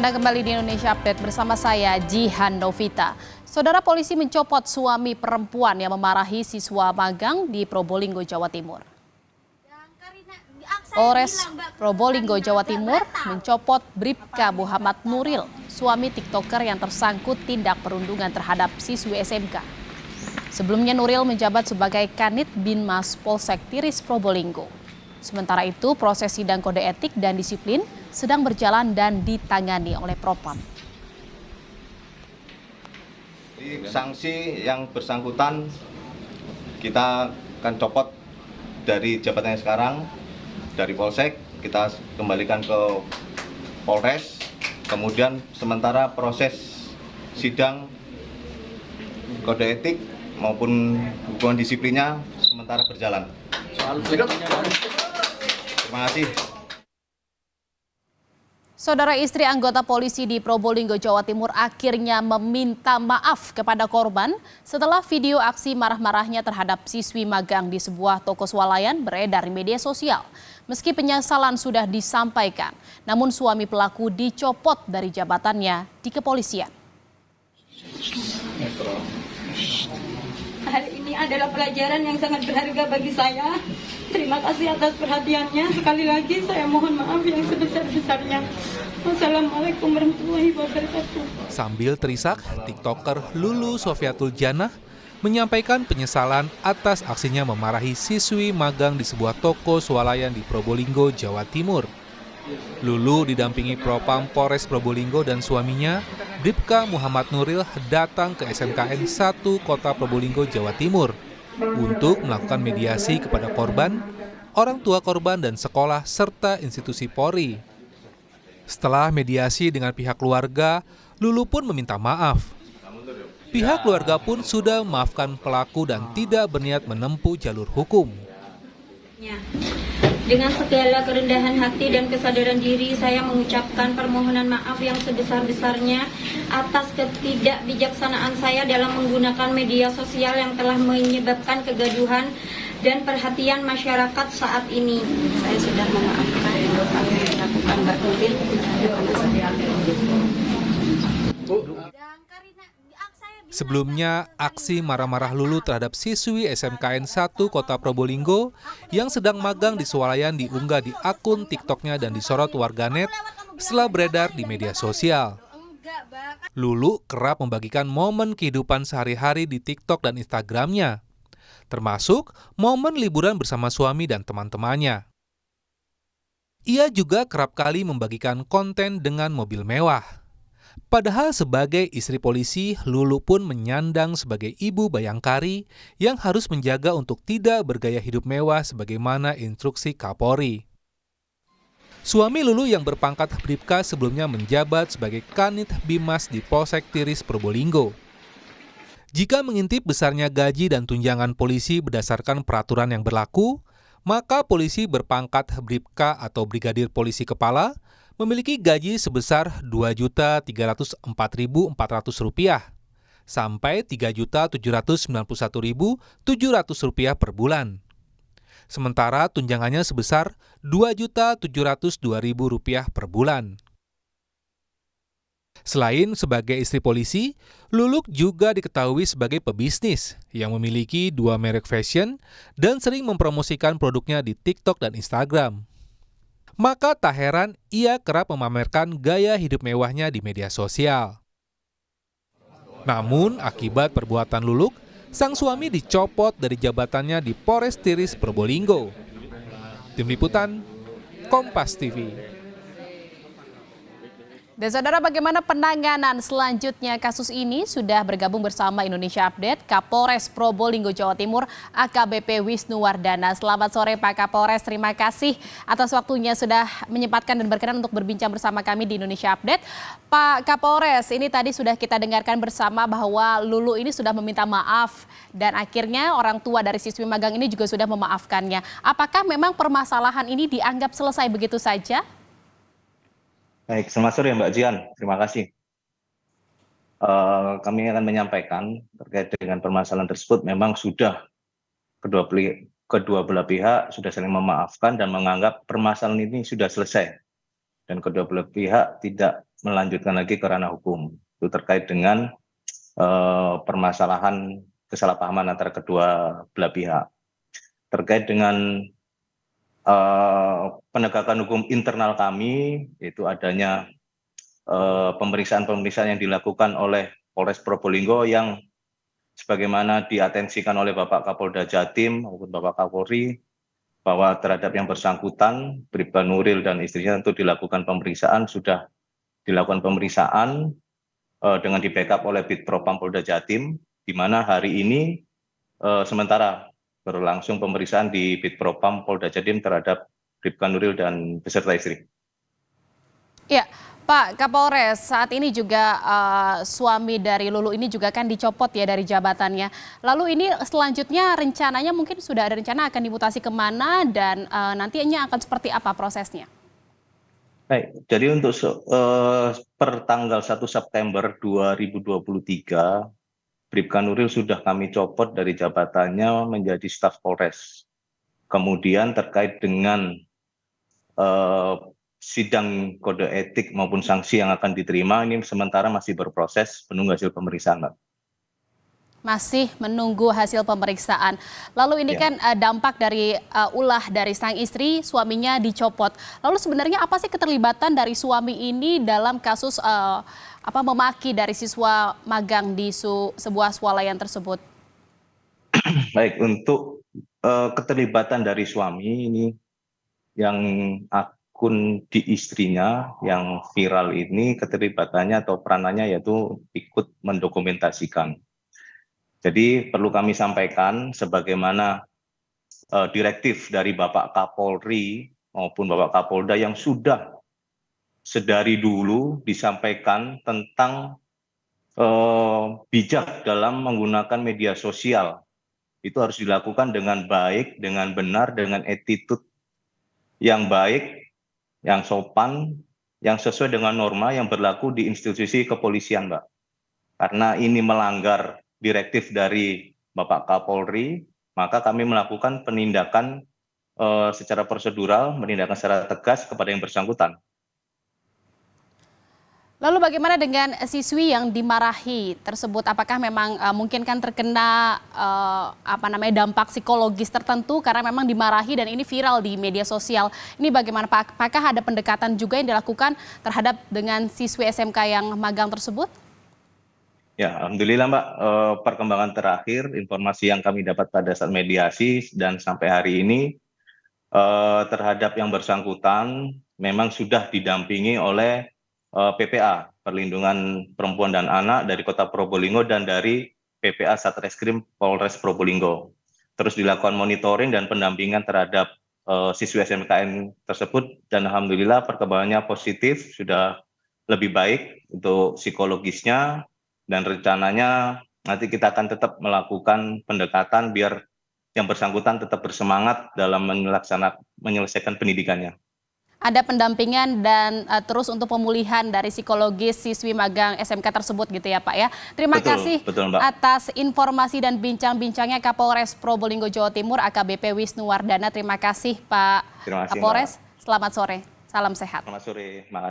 Anda kembali di Indonesia Update bersama saya, Jihan Novita. Saudara, polisi mencopot suami perempuan yang memarahi siswa magang di Probolinggo, Jawa Timur. Polres Probolinggo, Jawa Timur mencopot Bribka Muhammad Nuril, suami TikToker yang tersangkut tindak perundungan terhadap siswi SMK. Sebelumnya Nuril menjabat sebagai Kanit Binmas Polsek Tiris Probolinggo. Sementara itu, proses sidang kode etik dan disiplin sedang berjalan dan ditangani oleh Propam. Sanksi yang bersangkutan kita akan copot dari jabatannya sekarang, dari Polsek kita kembalikan ke Polres, kemudian sementara proses sidang kode etik maupun hubungan disiplinnya sementara berjalan. Terima kasih. Saudara, istri anggota polisi di Probolinggo, Jawa Timur akhirnya meminta maaf kepada korban setelah video aksi marah-marahnya terhadap siswi magang di sebuah toko swalayan beredar di media sosial. Meski penyesalan sudah disampaikan, namun suami pelaku dicopot dari jabatannya di kepolisian. Hari ini adalah pelajaran yang sangat berharga bagi saya. Terima kasih atas perhatiannya. Sekali lagi saya mohon maaf yang sebesar-besarnya. Wassalamualaikum warahmatullahi wabarakatuh. Sambil terisak, TikToker Lulu Sofiatul Janah menyampaikan penyesalan atas aksinya memarahi siswi magang di sebuah toko swalayan di Probolinggo, Jawa Timur. Lulu didampingi Propam Polres Probolinggo dan suaminya, Bribka Muhammad Nuril, datang ke SMKN 1 Kota Probolinggo, Jawa Timur untuk melakukan mediasi kepada korban, orang tua korban dan sekolah serta institusi Polri. Setelah mediasi dengan pihak keluarga, Lulu pun meminta maaf. Pihak keluarga pun sudah memaafkan pelaku dan tidak berniat menempuh jalur hukum. Dengan segala kerendahan hati dan kesadaran diri, saya mengucapkan permohonan maaf yang sebesar-besarnya atas ketidakbijaksanaan saya dalam menggunakan media sosial yang telah menyebabkan kegaduhan dan perhatian masyarakat saat ini. Saya sudah memaafkan dosa yang dilakukan Mbak Nuril. Sebelumnya, aksi marah-marah Lulu terhadap siswi SMKN 1 Kota Probolinggo yang sedang magang di swalayan diunggah di akun TikToknya dan disorot warganet setelah beredar di media sosial. Lulu kerap membagikan momen kehidupan sehari-hari di TikTok dan Instagramnya, termasuk momen liburan bersama suami dan teman-temannya. Ia juga kerap kali membagikan konten dengan mobil mewah. Padahal sebagai istri polisi, Lulu pun menyandang sebagai ibu bayangkari yang harus menjaga untuk tidak bergaya hidup mewah sebagaimana instruksi Kapolri. Suami Lulu yang berpangkat Bribka sebelumnya menjabat sebagai Kanit Bimas di Polsek Tiris Probolinggo. Jika mengintip besarnya gaji dan tunjangan polisi berdasarkan peraturan yang berlaku, maka polisi berpangkat Bribka atau Brigadir Polisi Kepala memiliki gaji sebesar Rp2.304.400 sampai Rp3.791.700 per bulan. Sementara tunjangannya sebesar Rp2.702.000 per bulan. Selain sebagai istri polisi, Luluk juga diketahui sebagai pebisnis yang memiliki 2 merek fashion dan sering mempromosikan produknya di TikTok dan Instagram. Maka tak heran ia kerap memamerkan gaya hidup mewahnya di media sosial. Namun akibat perbuatan Luluk, sang suami dicopot dari jabatannya di Polres Tiris Probolinggo. Tim Liputan, Kompas TV. Dan saudara, bagaimana penanganan selanjutnya kasus ini? Sudah bergabung bersama Indonesia Update Kapolres Probolinggo, Jawa Timur, AKBP Wisnu Wardana. Selamat sore Pak Kapolres, terima kasih atas waktunya sudah menyempatkan dan berkenan untuk berbincang bersama kami di Indonesia Update. Pak Kapolres, ini tadi sudah kita dengarkan bersama bahwa Lulu ini sudah meminta maaf dan akhirnya orang tua dari siswi magang ini juga sudah memaafkannya. Apakah memang permasalahan ini dianggap selesai begitu saja? Baik, selamat sore Mbak Jian, terima kasih. Kami akan menyampaikan terkait dengan permasalahan tersebut memang sudah kedua belah pihak sudah saling memaafkan dan menganggap permasalahan ini sudah selesai. Dan kedua belah pihak tidak melanjutkan lagi ke ranah hukum. Itu terkait dengan permasalahan kesalahpahaman antara kedua belah pihak. Terkait dengan penegakan hukum internal kami, itu adanya pemeriksaan-pemeriksaan yang dilakukan oleh Polres Probolinggo yang sebagaimana diatensikan oleh Bapak Kapolda Jatim maupun Bapak Kapolri, bahwa terhadap yang bersangkutan, Bribka Nuril dan istrinya tentu dilakukan pemeriksaan, sudah dilakukan pemeriksaan dengan di-backup oleh Bitpropam Polda Jatim, di mana hari ini sementara berlangsung pemeriksaan di Bitpropam Polda Jatim terhadap Bribka Nuril dan beserta istri. Ya, Pak Kapolres, saat ini juga suami dari Lulu ini juga kan dicopot ya dari jabatannya. Lalu ini selanjutnya rencananya mungkin sudah ada rencana akan dimutasi kemana dan nantinya akan seperti apa prosesnya? Baik, jadi untuk per tanggal 1 September 2023, Bribka Nuril sudah kami copot dari jabatannya menjadi staf Polres. Kemudian terkait dengan sidang kode etik maupun sanksi yang akan diterima, ini sementara masih berproses menunggu hasil pemeriksaan, Mbak. Masih menunggu hasil pemeriksaan. Lalu ini kan dampak dari ulah dari sang istri, suaminya dicopot. Lalu sebenarnya apa sih keterlibatan dari suami ini dalam kasus memaki dari siswa magang di sebuah swalayan tersebut? Baik, untuk keterlibatan dari suami ini yang akun di istrinya yang viral ini, keterlibatannya atau peranannya yaitu ikut mendokumentasikan. Jadi perlu kami sampaikan sebagaimana direktif dari Bapak Kapolri maupun Bapak Kapolda yang sudah sedari dulu disampaikan tentang bijak dalam menggunakan media sosial. Itu harus dilakukan dengan baik, dengan benar, dengan attitude yang baik, yang sopan, yang sesuai dengan norma yang berlaku di institusi kepolisian, Mbak. Karena ini melanggar direktif dari Bapak Kapolri, maka kami melakukan penindakan secara prosedural, menindakan secara tegas kepada yang bersangkutan. Lalu bagaimana dengan siswi yang dimarahi tersebut? Apakah memang mungkin kan terkena dampak psikologis tertentu karena memang dimarahi dan ini viral di media sosial. Ini bagaimana Pak? Apakah ada pendekatan juga yang dilakukan terhadap dengan siswi SMK yang magang tersebut? Ya, alhamdulillah Mbak, perkembangan terakhir informasi yang kami dapat pada saat mediasi dan sampai hari ini terhadap yang bersangkutan memang sudah didampingi oleh PPA, Perlindungan Perempuan dan Anak dari Kota Probolinggo dan dari PPA Satreskrim Polres Probolinggo. Terus dilakukan monitoring dan pendampingan terhadap siswi SMKN tersebut dan alhamdulillah perkembangannya positif, sudah lebih baik untuk psikologisnya dan rencananya nanti kita akan tetap melakukan pendekatan biar yang bersangkutan tetap bersemangat dalam menyelesaikan pendidikannya. Ada pendampingan dan terus untuk pemulihan dari psikologis siswi magang SMK tersebut gitu ya Pak ya. Terima kasih Mbak, atas informasi dan bincang-bincangnya Kapolres Probolinggo Jawa Timur AKBP Wisnu Wardana. Terima kasih Pak Kapolres. Selamat sore, salam sehat. Selamat sore.